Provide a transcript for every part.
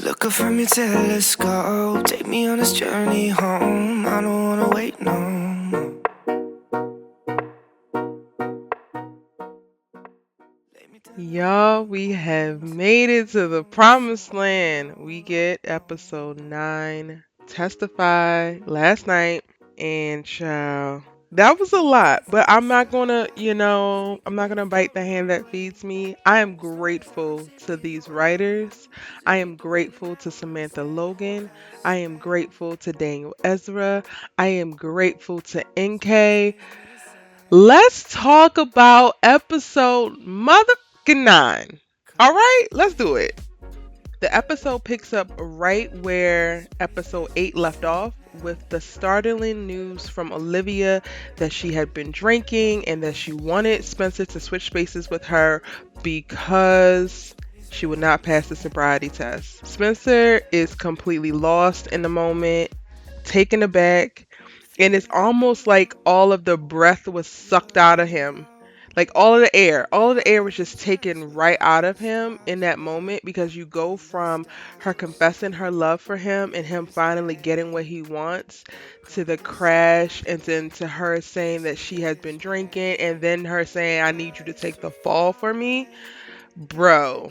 Look up from your telescope, take me on this journey home. I don't wanna wait no more. Y'all, we have made it to the promised land. We get episode 9, Testify, last night. And child, that was a lot, but I'm not gonna, I'm not gonna bite the hand that feeds me. I am grateful to these writers. I am grateful to Samantha Logan. I am grateful to Daniel Ezra. I am grateful to NK. Let's talk about episode motherfucking 9. All right, let's do it. The episode picks up right where episode 8 left off, with the startling news from Olivia that she had been drinking and that she wanted Spencer to switch spaces with her because she would not pass the sobriety test. Spencer is completely lost in the moment, taken aback, and it's almost like all of the breath was sucked out of him. Like all of the air was just taken right out of him in that moment, because you go from her confessing her love for him and him finally getting what he wants, to the crash, and then to her saying that she has been drinking, and then her saying, I need you to take the fall for me. Bro,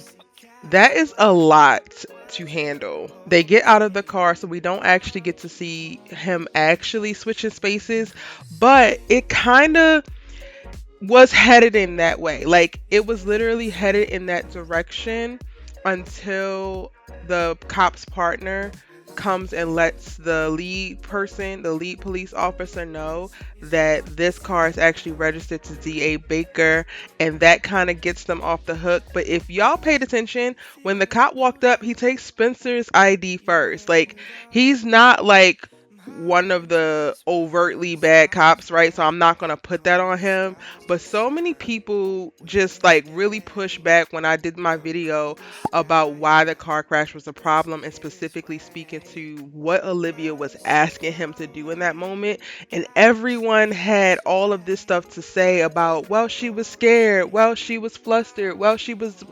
that is a lot to handle. They get out of the car, so we don't actually get to see him actually switching spaces, but it kind of was headed in that way. Like, it was literally headed in that direction until the cop's partner comes and lets the lead police officer know that this car is actually registered to DA Baker, and that kind of gets them off the hook. But if y'all paid attention, when the cop walked up, he takes Spencer's ID first. Like, he's not like one of the overtly bad cops, right? So I'm not going to put that on him. But so many people just like really pushed back when I did my video about why the car crash was a problem, and specifically speaking to what Olivia was asking him to do in that moment. And everyone had all of this stuff to say about, well, she was scared, well, she was flustered, well, she was,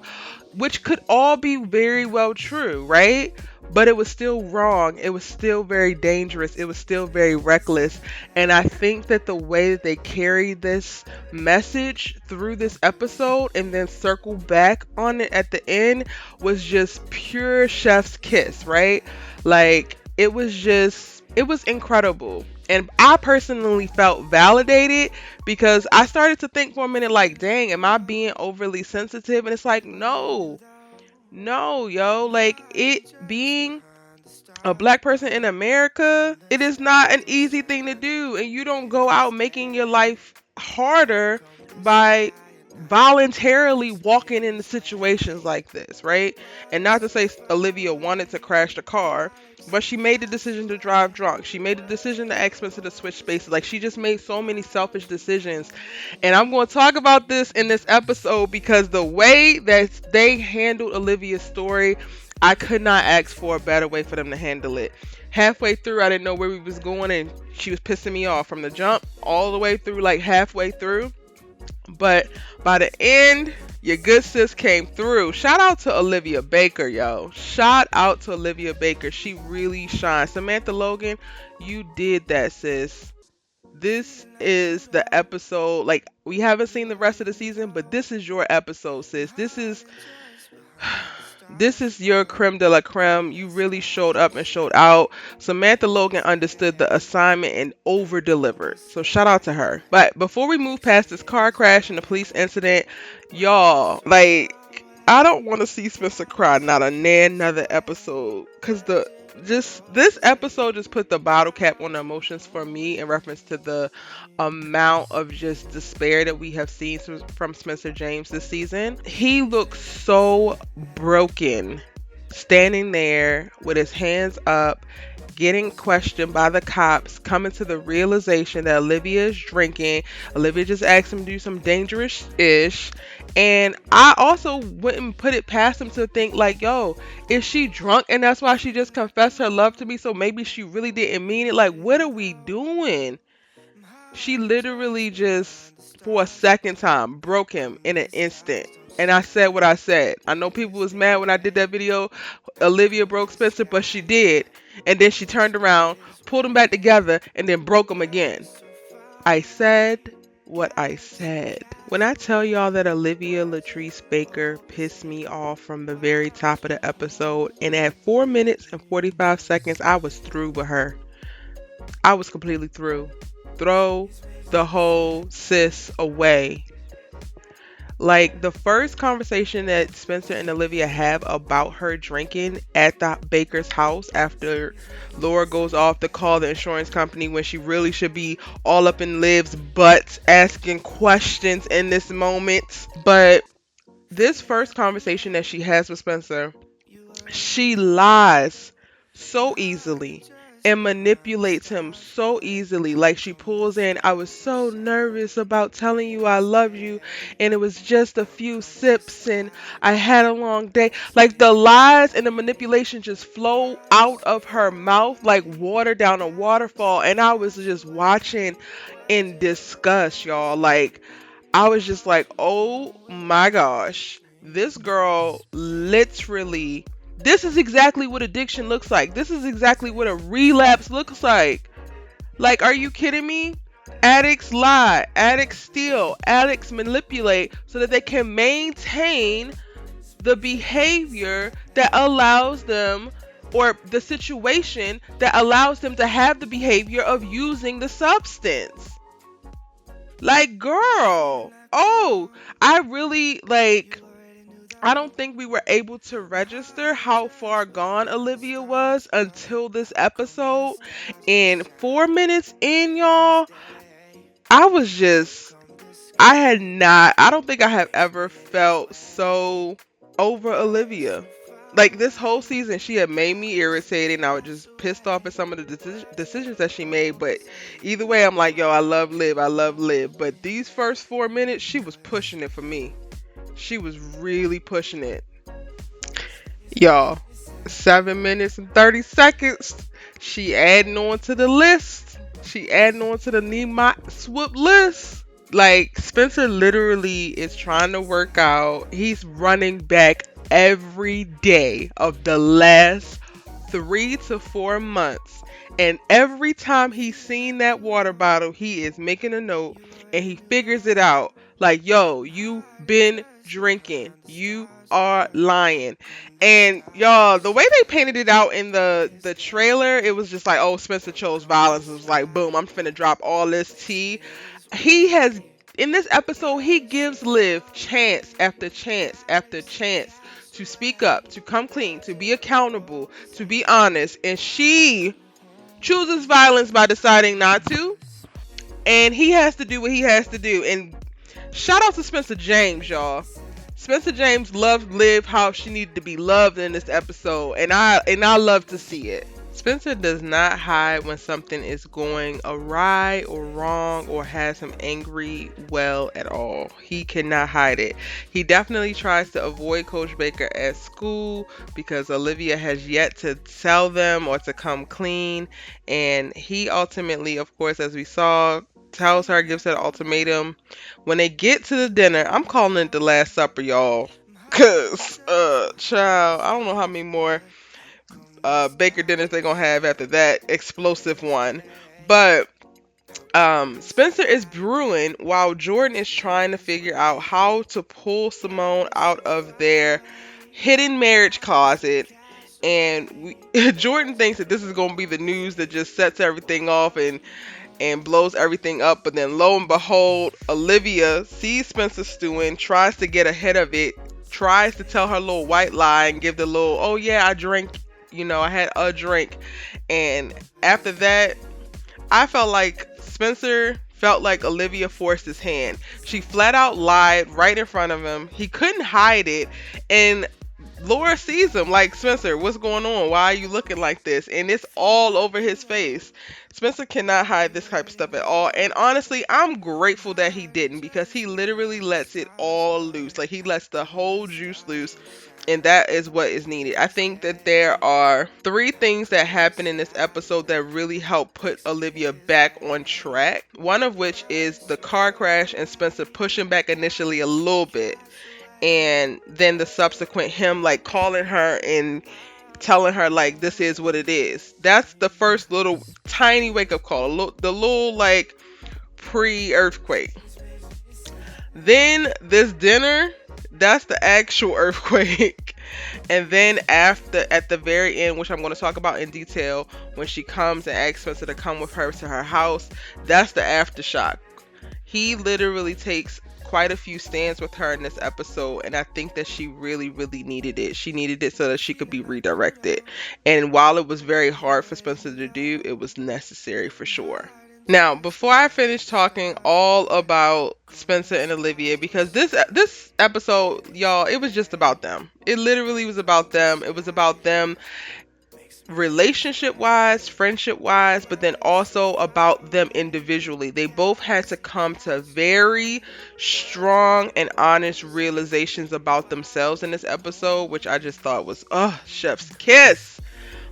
which could all be very well true, right? But it was still wrong. It was still very dangerous. It was still very reckless. And I think that the way that they carried this message through this episode and then circle back on it at the end was just pure chef's kiss, right? Like, it was incredible. And I personally felt validated, because I started to think for a minute, like, dang, am I being overly sensitive? And it's like, no, no, yo, like, it being a black person in America, it is not an easy thing to do. And you don't go out making your life harder by voluntarily walking into situations like this, right? And not to say Olivia wanted to crash the car, but she made the decision to drive drunk. She made the decision to ask Spencer to switch spaces. Like, she just made so many selfish decisions. And I'm going to talk about this in this episode, because the way that they handled Olivia's story, I could not ask for a better way for them to handle it. Halfway through, I didn't know where we was going, and she was pissing me off from the jump all the way through, like halfway through. But by the end, your good sis came through. Shout out to Olivia Baker, yo. Shout out to Olivia Baker. She really shines. Samantha Logan, you did that, sis. This is the episode. Like, we haven't seen the rest of the season, but this is your episode, sis. This is your creme de la creme. You really showed up and showed out. Samantha Logan understood the assignment and over delivered. So shout out to her. But before we move past this car crash and the police incident, y'all, like, I don't want to see Spencer cry not another episode, because the just this episode just put the bottle cap on the emotions for me in reference to the amount of just despair that we have seen from Spencer James this season. He looks so broken, standing there with his hands up, getting questioned by the cops, coming to the realization that Olivia is drinking. Olivia just asked him to do some dangerous ish. And I also wouldn't put it past him to think, like, yo, is she drunk and that's why she just confessed her love to me? So maybe she really didn't mean it. Like, what are we doing? She literally just, for a second time, broke him in an instant. And I said what I said. I know people was mad when I did that video. Olivia broke Spencer, but she did. And then she turned around, pulled them back together, and then broke them again. I said what I said. When I tell y'all that Olivia Latrice Baker pissed me off from the very top of the episode, and at 4 minutes and 45 seconds, I was through with her. I was completely through. Throw the whole sis away. Like the first conversation that Spencer and Olivia have about her drinking at the Baker's house after Laura goes off to call the insurance company when she really should be all up in Liv's butt asking questions in this moment. But this first conversation that she has with Spencer, she lies so easily and manipulates him so easily. Like she pulls in, I was so nervous about telling you I love you, and it was just a few sips, and I had a long day. Like the lies and the manipulation just flow out of her mouth like water down a waterfall. And I was just watching in disgust, y'all. Like I was just like, oh my gosh, this girl literally, this is exactly what addiction looks like. This is exactly what a relapse looks like. Like, are you kidding me? Addicts lie, addicts steal, addicts manipulate so that they can maintain the behavior that allows them, or the situation that allows them to have the behavior of using the substance. Like, girl. Oh, I really like. I don't think we were able to register how far gone Olivia was until this episode. And 4 minutes in, y'all, I was just, I had not, I don't think I have ever felt so over Olivia. Like this whole season, she had made me irritated, and I was just pissed off at some of the decisions that she made. But either way, I'm like, yo, I love Liv, I love Liv. But these first 4 minutes, she was pushing it for me. She was really pushing it. Y'all, 7 minutes and 30 seconds. She adding on to the list. She adding on to the Nemot Swoop list. Like, Spencer literally is trying to work out. He's running back every day of the last 3 to 4 months. And every time he's seen that water bottle, he is making a note and he figures it out. Like, yo, you been drinking. You are lying. And y'all, the way they painted it out in the trailer, it was just like, oh, Spencer chose violence. It was like, boom, I'm finna drop all this tea. He has, in this episode, he gives Liv chance after chance after chance to speak up, to come clean, to be accountable, to be honest, and she chooses violence by deciding not to. And he has to do what he has to do. And shout out to Spencer James, y'all. Spencer James loved Liv how she needed to be loved in this episode, and I love to see it. Spencer does not hide when something is going awry or wrong or has him angry well at all. He cannot hide it. He definitely tries to avoid Coach Baker at school because Olivia has yet to tell them or to come clean. And he ultimately, of course, as we saw, tells her, gives her the ultimatum. When they get to the dinner, I'm calling it the Last Supper, y'all. Cause, child, I don't know how many more Baker dinners they're gonna have after that explosive one. But Spencer is brewing while Jordan is trying to figure out how to pull Simone out of their hidden marriage closet. And Jordan thinks that this is gonna be the news that just sets everything off and blows everything up. But then lo and behold, Olivia sees Spencer stewing, tries to get ahead of it, tries to tell her little white lie and give the little, oh yeah, I drank, I had a drink. And after that, I felt like Spencer felt like Olivia forced his hand. She flat out lied right in front of him. He couldn't hide it. And Laura sees him like, Spencer, what's going on? Why are you looking like this? And it's all over his face. Spencer cannot hide this type of stuff at all. And honestly, I'm grateful that he didn't, because he literally lets it all loose. Like, he lets the whole juice loose. And that is what is needed. I think that there are 3 things that happen in this episode that really help put Olivia back on track. One of which is the car crash and Spencer pushing back initially a little bit. and then the subsequent him like calling her and telling her like this is what it is. That's the first little tiny wake up call, the little like pre-earthquake. Then this dinner, that's the actual earthquake. And then after, at the very end, which I'm going to talk about in detail, when she comes and asks Spencer to come with her to her house, that's the aftershock. He literally takes quite a few stands with her in this episode, and I think that she really, really needed it. She needed it so that she could be redirected. And while it was very hard for Spencer to do, it was necessary for sure. Now, before I finish talking all about Spencer and Olivia, because this episode, y'all, it was just about them. It literally was about them. It was about them relationship wise, friendship wise, but then also about them individually. They both had to come to very strong and honest realizations about themselves in this episode, which I just thought was, chef's kiss.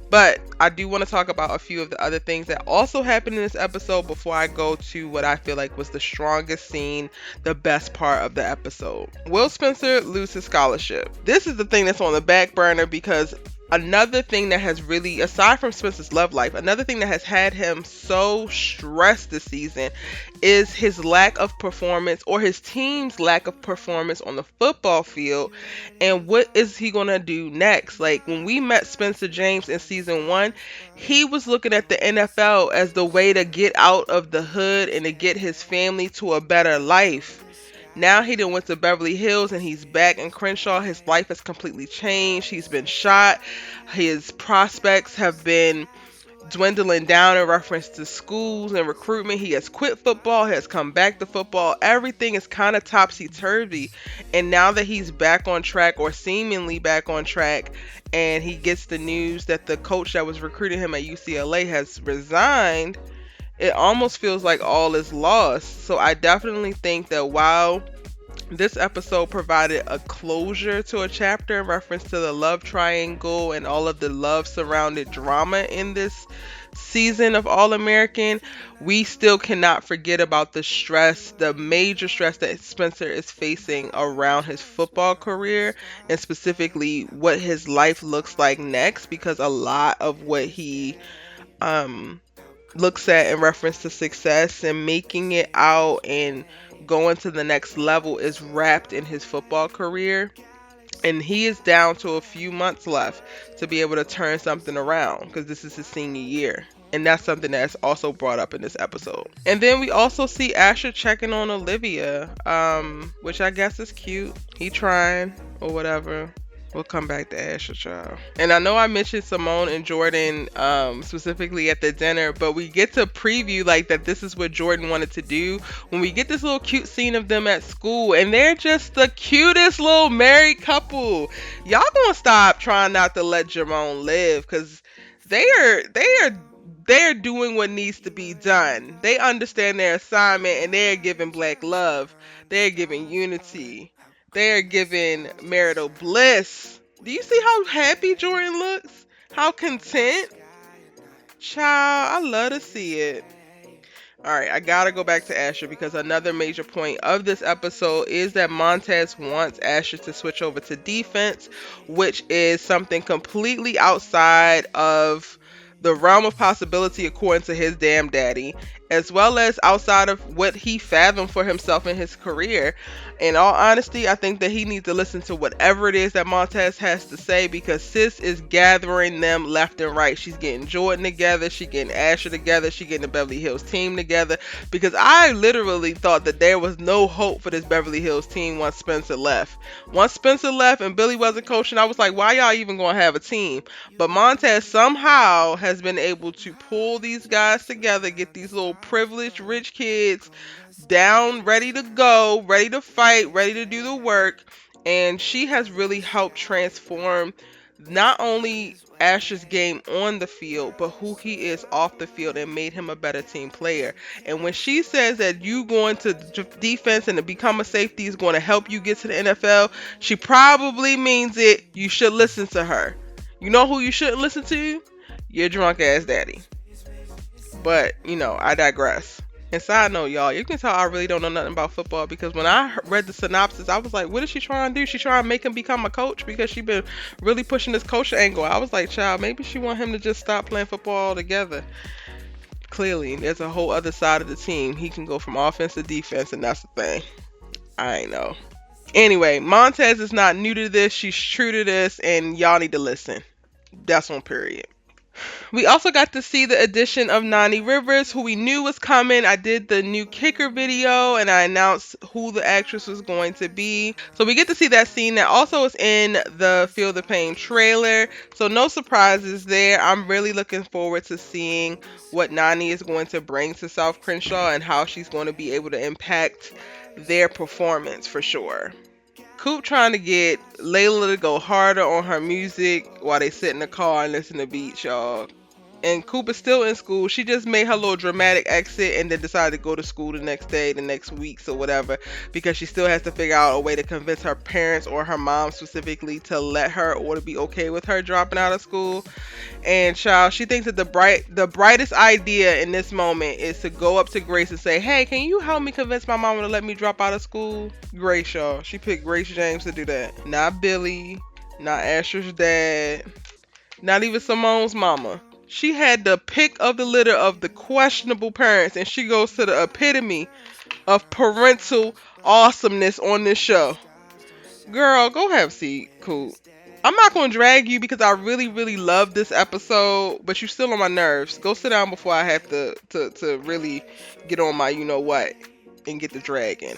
But I do want to talk about a few of the other things that also happened in this episode before I go to what I feel like was the strongest scene, the best part of the episode. Will Spencer lose his scholarship? This is the thing that's on the back burner because another thing that has really, aside from Spencer's love life, another thing that has had him so stressed this season is his lack of performance, or his team's lack of performance on the football field. And what is he going to do next? Like, when we met Spencer James in season 1, he was looking at the NFL as the way to get out of the hood and to get his family to a better life. Now he done went to Beverly Hills and he's back in Crenshaw. His life has completely changed. He's been shot. His prospects have been dwindling down in reference to schools and recruitment. He has quit football, has come back to football. Everything is kind of topsy-turvy. And now that he's back on track, or seemingly back on track, and he gets the news that the coach that was recruiting him at UCLA has resigned, it almost feels like all is lost. So I definitely think that while this episode provided a closure to a chapter in reference to the love triangle and all of the love surrounded drama in this season of All American, we still cannot forget about the stress, the major stress that Spencer is facing around his football career, and specifically what his life looks like next, because a lot of what he looks at in reference to success and making it out and going to the next level is wrapped in his football career. And he is down to a few months left to be able to turn something around, because this is his senior year. And that's something that's also brought up in this episode. And then we also see Asher checking on Olivia, which I guess is cute. He trying or whatever. We'll come back to Asher, child. And I know I mentioned Simone and Jordan specifically at the dinner, but we get to preview like that this is what Jordan wanted to do when we get this little cute scene of them at school, and they're just the cutest little married couple. Y'all gonna stop trying not to let Jerome live, because they're doing what needs to be done. They understand their assignment, and they're giving black love. They're giving unity. They're giving marital bliss. Do you see how happy Jordan looks? How content? Child, I love to see it. Alright, I gotta go back to Asher, because another major point of this episode is that Montez wants Asher to switch over to defense, which is something completely outside of the realm of possibility according to his damn daddy, as well as outside of what he fathomed for himself in his career. In all honesty, I think that he needs to listen to whatever it is that Montez has to say, because sis is gathering them left and right. She's getting Jordan together, she's getting Asher together, she's getting the Beverly Hills team together, because I literally thought that there was no hope for this Beverly Hills team once Spencer left. Once Spencer left and Billy wasn't coaching, I was like, why y'all even gonna have a team? But Montez somehow has been able to pull these guys together, get these little privileged rich kids down, ready to go, ready to fight, ready to do the work. And she has really helped transform not only Asher's game on the field, but who he is off the field, and made him a better team player. And when she says that you going to defense and to become a safety is going to help you get to the NFL, she probably means it. You should listen to her. You know who you shouldn't listen to? Your drunk ass daddy. But, I digress. And side note, y'all, you can tell I really don't know nothing about football because when I read the synopsis, I was like, what is she trying to do? She trying to make him become a coach because she been really pushing this coach angle. I was like, child, maybe she want him to just stop playing football altogether. Clearly, there's a whole other side of the team. He can go from offense to defense, and that's the thing. I ain't know. Anyway, Montez is not new to this. She's true to this, and y'all need to listen. That's on period. We also got to see the addition of Nani Rivers, who we knew was coming. I did the new kicker video and I announced who the actress was going to be. So we get to see that scene that also is in the Feel the Pain trailer. So no surprises there. I'm really looking forward to seeing what Nani is going to bring to South Crenshaw and how she's going to be able to impact their performance for sure. Coop trying to get Layla to go harder on her music while they sit in the car and listen to beats, y'all. And Coop is still in school. She just made her little dramatic exit and then decided to go to school the next day, the next weeks or whatever, because she still has to figure out a way to convince her parents or her mom specifically to let her or to be okay with her dropping out of school. And child, she thinks that the brightest idea in this moment is to go up to Grace and say, "Hey, can you help me convince my mama to let me drop out of school?" Grace, y'all. She picked Grace James to do that. Not Billy, not Asher's dad, not even Simone's mama. She had the pick of the litter of the questionable parents, and she goes to the epitome of parental awesomeness on this show. Girl, go have a seat, Cool. I'm not going to drag you because I really, really love this episode, but you're still on my nerves. Go sit down before I have to really get on my you know what and get the dragging.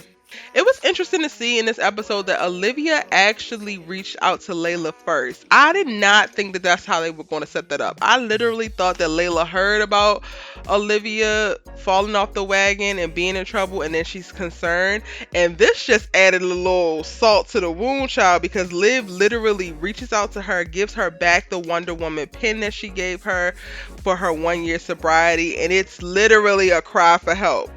It was interesting to see in this episode that Olivia actually reached out to Layla first. I did not think that that's how they were going to set that up. I literally thought that Layla heard about Olivia falling off the wagon and being in trouble, and then she's concerned. And this just added a little salt to the wound, child, because Liv literally reaches out to her, gives her back the Wonder Woman pin that she gave her for her 1 year sobriety, and it's literally a cry for help.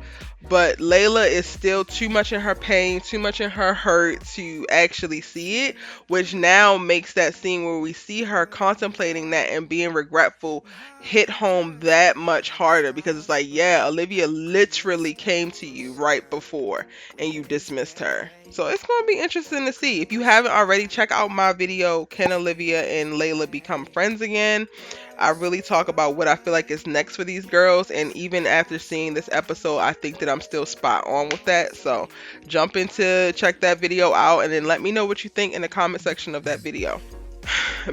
But Layla is still too much in her pain, too much in her hurt to actually see it, which now makes that scene where we see her contemplating that and being regretful hit home that much harder, because it's like, yeah, Olivia literally came to you right before and you dismissed her. So it's going to be interesting to see. If you haven't already, check out my video, Can Olivia and Layla Become Friends Again? I really talk about what I feel like is next for these girls, and even after seeing this episode, I think that I'm still spot on with that. So jump into check that video out and then let me know what you think in the comment section of that video.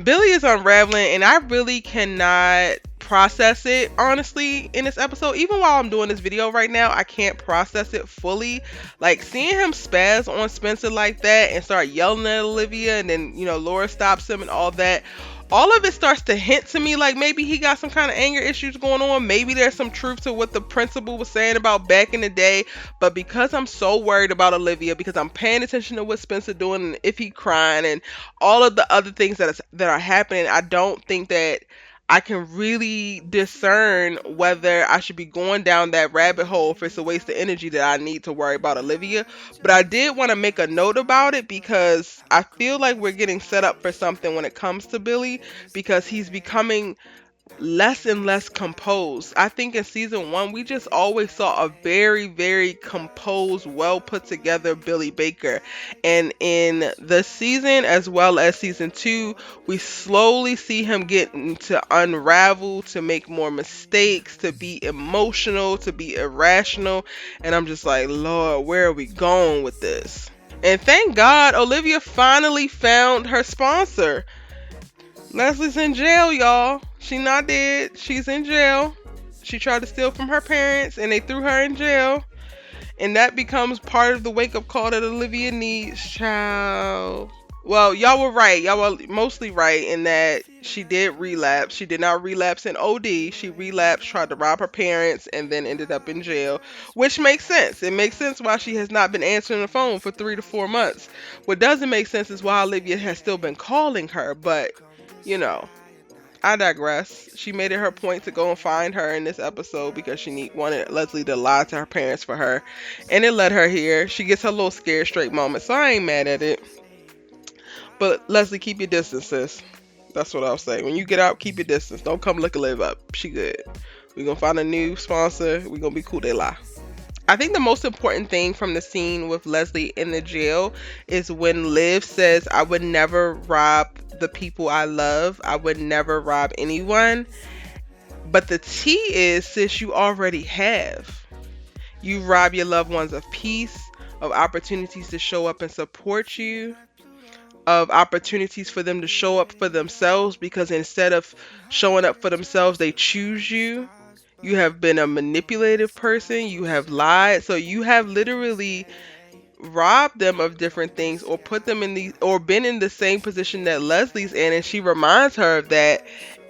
Billy is unraveling, and I really cannot process it honestly in this episode. Even while I'm doing this video right now, I can't process it fully. Like, seeing him spaz on Spencer like that and start yelling at Olivia, and then Laura stops him and all that, all of it starts to hint to me like maybe he got some kind of anger issues going on. Maybe there's some truth to what the principal was saying about back in the day. But because I'm so worried about Olivia, because I'm paying attention to what Spencer doing and if he crying and all of the other things that are happening, I don't think that I can really discern whether I should be going down that rabbit hole if it's a waste of energy that I need to worry about Olivia. But I did want to make a note about it because I feel like we're getting set up for something when it comes to Billy, because he's becoming less and less composed. I think in season 1 we just always saw a very, very composed, well put together Billy Baker, and in the season as well as season 2 we slowly see him getting to unravel, to make more mistakes, to be emotional, to be irrational, and I'm just like, Lord, where are we going with this? And thank God Olivia finally found her sponsor. Leslie's in jail, y'all. She not dead. She's in jail. She tried to steal from her parents and they threw her in jail. And that becomes part of the wake-up call that Olivia needs, child. Well, y'all were right. Y'all were mostly right in that she did relapse. She did not relapse in OD. She relapsed, tried to rob her parents, and then ended up in jail. Which makes sense. It makes sense why she has not been answering the phone for 3 to 4 months. What doesn't make sense is why Olivia has still been calling her, but I digress. She made it her point to go and find her in this episode because she wanted Leslie to lie to her parents for her. And it led her here. She gets her little scared straight moment, so I ain't mad at it. But Leslie, keep your distance, sis. That's what I'll say. When you get out, keep your distance. Don't come look a live up. She good. We're going to find a new sponsor. We're going to be cool, they lie. I think the most important thing from the scene with Leslie in the jail is when Liv says, I would never rob the people I love. I would never rob anyone. But the T is, sis, you already have. You rob your loved ones of peace, of opportunities to show up and support you, of opportunities for them to show up for themselves because instead of showing up for themselves, they choose you. You have been a manipulative person. You have lied. So you have literally robbed them of different things or put them in the or been in the same position that Leslie's in, and she reminds her of that.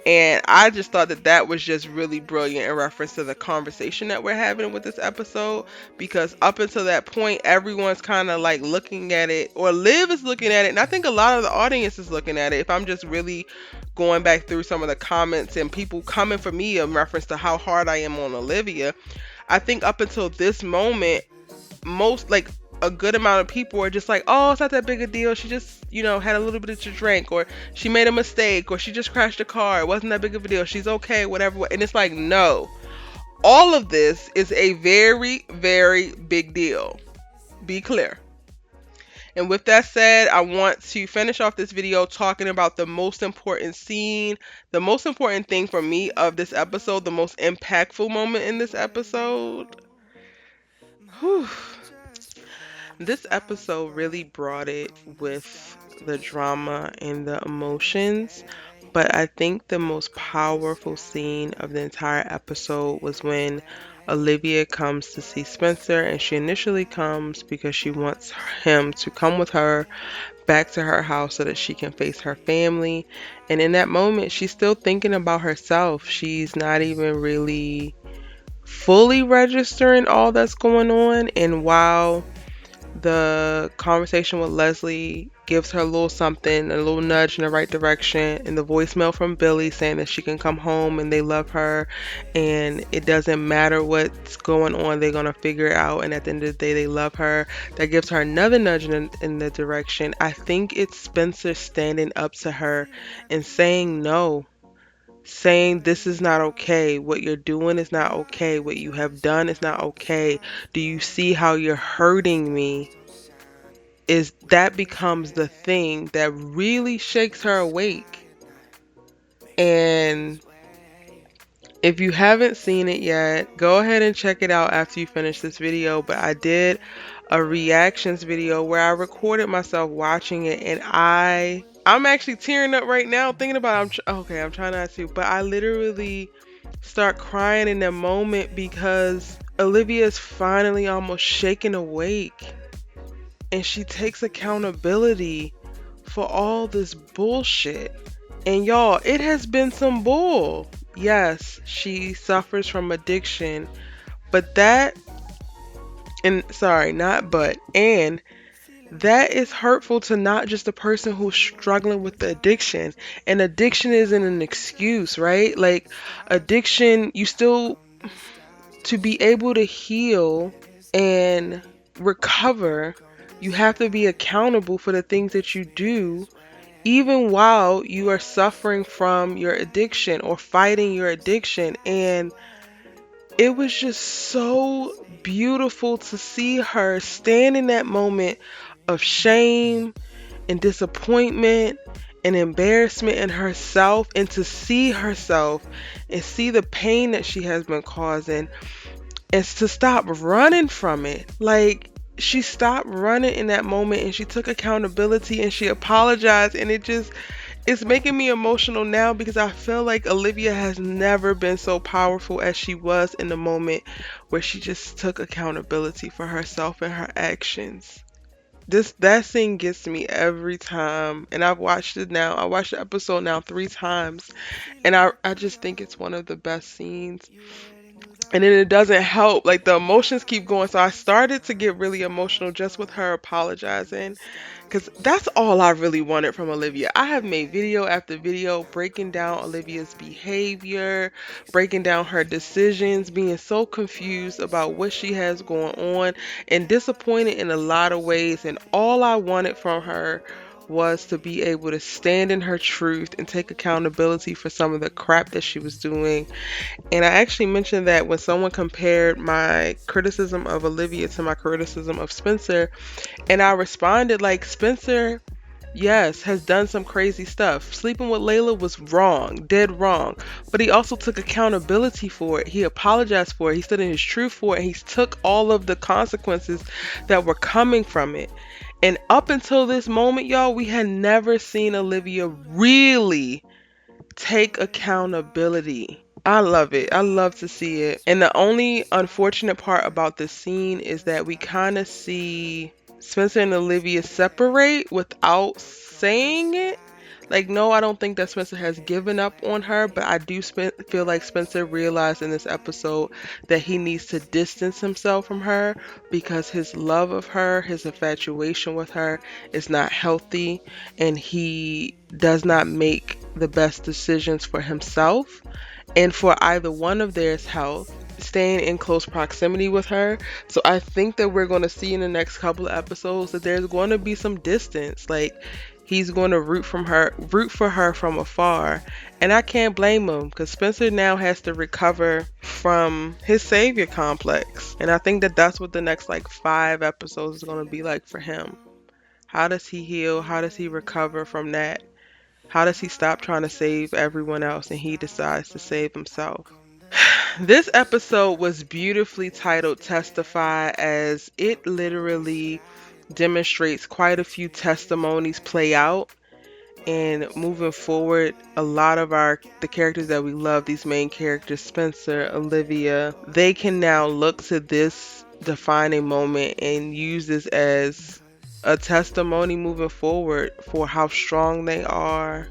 And I just thought that that was just really brilliant in reference to the conversation that we're having with this episode, because up until that point everyone's kind of like looking at it, or Liv is looking at it, and I think a lot of the audience is looking at it. If I'm just really going back through some of the comments and people coming for me in reference to how hard I am on Olivia, I think up until this moment most like a good amount of people are just like, oh, it's not that big a deal. She just, had a little bit to drink, or she made a mistake, or she just crashed a car. It wasn't that big of a deal. She's okay, whatever. And it's like, no, all of this is a very, very big deal. Be clear. And with that said, I want to finish off this video talking about the most important scene, the most important thing for me of this episode, the most impactful moment in this episode. Whew. This episode really brought it with the drama and the emotions, but I think the most powerful scene of the entire episode was when Olivia comes to see Spencer, and she initially comes because she wants him to come with her back to her house so that she can face her family. And in that moment, she's still thinking about herself. She's not even really fully registering all that's going on. And while the conversation with Leslie gives her a little something, a little nudge in the right direction, and the voicemail from Billy saying that she can come home and they love her and it doesn't matter what's going on, they're going to figure it out, and at the end of the day they love her. That gives her another nudge in the direction. I think it's Spencer standing up to her and saying no, saying this is not okay, what you're doing is not okay, what you have done is not okay, do you see how you're hurting me? Is that becomes the thing that really shakes her awake. And if you haven't seen it yet, go ahead and check it out after you finish this video. But I did a reactions video where I recorded myself watching it, and I'm actually tearing up right now thinking about it. I'm trying not to, but I literally start crying in that moment because Olivia is finally almost shaken awake, and she takes accountability for all this bullshit. And y'all, it has been some bull. Yes, she suffers from addiction, but that, and sorry, not but, and that is hurtful to not just the person who's struggling with the addiction. And addiction isn't an excuse, right? Like, addiction, you still, to be able to heal and recover, you have to be accountable for the things that you do, even while you are suffering from your addiction or fighting your addiction. And it was just so beautiful to see her stand in that moment of shame and disappointment and embarrassment in herself, and to see herself and see the pain that she has been causing, and to stop running from it. Like, she stopped running in that moment and she took accountability and she apologized, and it's making me emotional now because I feel like Olivia has never been so powerful as she was in the moment where she just took accountability for herself and her actions. That scene gets me every time, and I've watched it now. I watched the episode now 3 times, and I just think it's one of the best scenes. And then it doesn't help, like the emotions keep going, so I started to get really emotional just with her apologizing, because that's all I really wanted from Olivia. I have made video after video breaking down Olivia's behavior, breaking down her decisions, being so confused about what she has going on, and disappointed in a lot of ways. And all I wanted from her was to be able to stand in her truth and take accountability for some of the crap that she was doing. And I actually mentioned that when someone compared my criticism of Olivia to my criticism of Spencer, and I responded like, Spencer, yes, has done some crazy stuff. Sleeping with Layla was wrong, dead wrong. But he also took accountability for it. He apologized for it. He stood in his truth for it. And he took all of the consequences that were coming from it. And up until this moment, y'all, we had never seen Olivia really take accountability. I love it. I love to see it. And the only unfortunate part about this scene is that we kind of see Spencer and Olivia separate without saying it. Like, no, I don't think that Spencer has given up on her, but I do feel like Spencer realized in this episode that he needs to distance himself from her because his love of her, his infatuation with her is not healthy, and he does not make the best decisions for himself and for either one of theirs health, staying in close proximity with her. So I think that we're going to see in the next couple of episodes that there's going to be some distance. Like, he's going to root for her from afar. And I can't blame him because Spencer now has to recover from his savior complex. And I think that that's what the next like 5 episodes is going to be like for him. How does he heal? How does he recover from that? How does he stop trying to save everyone else and he decides to save himself? This episode was beautifully titled Testify, as it literally demonstrates quite a few testimonies play out. And moving forward, a lot of the characters that we love, these main characters, Spencer, Olivia, they can now look to this defining moment and use this as a testimony moving forward for how strong they are,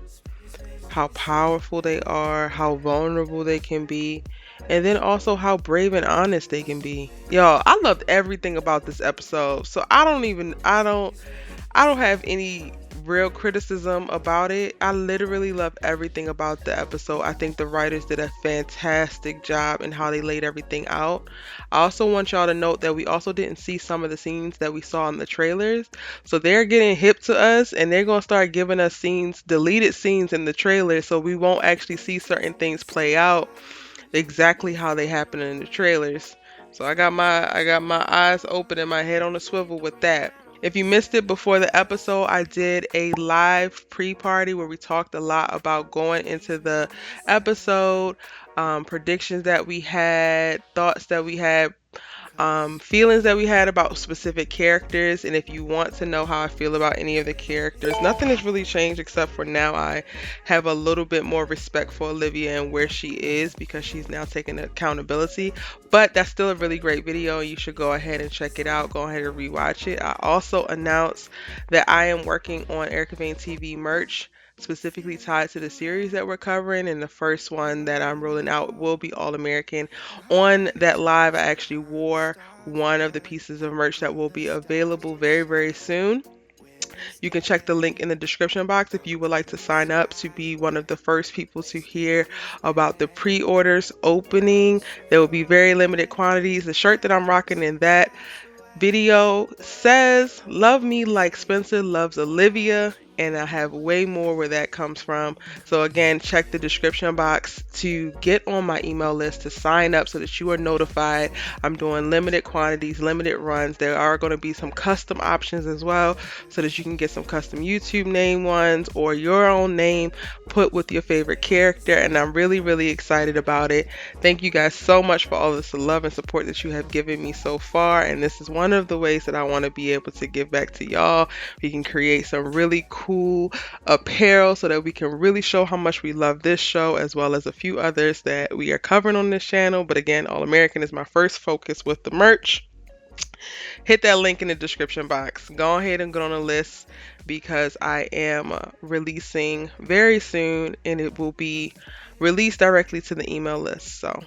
how powerful they are, how vulnerable they can be, and then also how brave and honest they can be. Yo, I loved everything about this episode. So I don't have any real criticism about it. I literally love everything about the episode. I think the writers did a fantastic job in how they laid everything out. I also want y'all to note that we also didn't see some of the scenes that we saw in the trailers. So they're getting hip to us and they're going to start giving us scenes, deleted scenes in the trailer, so we won't actually see certain things play out exactly how they happen in the trailers. So I got my eyes open and my head on a swivel with that. If you missed it before the episode, I did a live pre-party where we talked a lot about going into the episode, predictions that we had, thoughts that we had, feelings that we had about specific characters. And if you want to know how I feel about any of the characters, nothing has really changed except for now I have a little bit more respect for Olivia and where she is because she's now taking accountability. But that's still a really great video. You should go ahead and check it out. Go ahead and rewatch it. I also announced that I am working on Erica Vane TV merch specifically tied to the series that we're covering, and the first one that I'm rolling out will be All American. On that live, I actually wore one of the pieces of merch that will be available very, very soon. You can check the link in the description box if you would like to sign up to be one of the first people to hear about the pre-orders opening. There will be very limited quantities. The shirt that I'm rocking in that video says, "Love me like Spencer loves Olivia," and I have way more where that comes from. So again, check the description box to get on my email list to sign up so that you are notified. I'm doing limited quantities, limited runs. There are going to be some custom options as well so that you can get some custom YouTube name ones or your own name put with your favorite character, and I'm really, really excited about it. Thank you guys so much for all this love and support that you have given me so far, and this is one of the ways that I want to be able to give back to y'all. We can create some really cool apparel so that we can really show how much we love this show, as well as a few others that we are covering on this channel. But again, All American is my first focus with the merch. Hit that link in the description box. Go ahead and get on the list because I am releasing very soon, and it will be released directly to the email list. So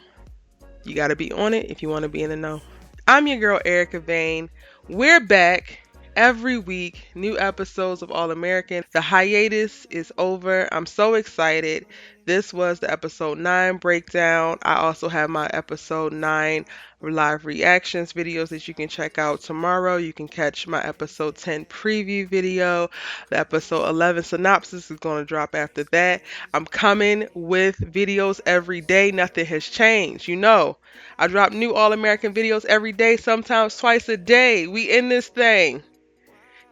you got to be on it if you want to be in the know. I'm your girl, Erica Vane. We're back every week, new episodes of All American. The hiatus is over. I'm so excited This was the episode 9 breakdown. I also have my episode 9 live reactions videos that you can check out tomorrow. You can catch my episode 10 preview video. The episode 11 synopsis is going to drop after that. I'm coming with videos every day. Nothing has changed. You know, I drop new All American videos every day, sometimes twice a day. We in this thing.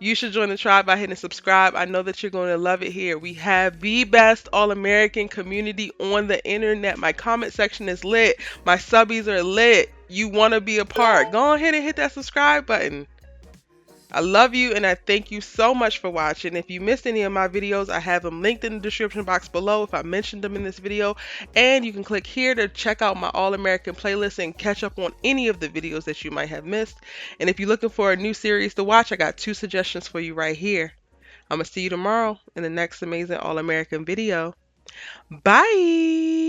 You should join the tribe by hitting subscribe. I know that you're going to love it here. We have the best All American community on the internet. My comment section is lit. My subbies are lit. You want to be a part. Go ahead and hit that subscribe button. I love you and I thank you so much for watching. If you missed any of my videos, I have them linked in the description box below if I mentioned them in this video. And you can click here to check out my All-American playlist and catch up on any of the videos that you might have missed. And if you're looking for a new series to watch, I got 2 suggestions for you right here. I'm going to see you tomorrow in the next amazing All-American video. Bye!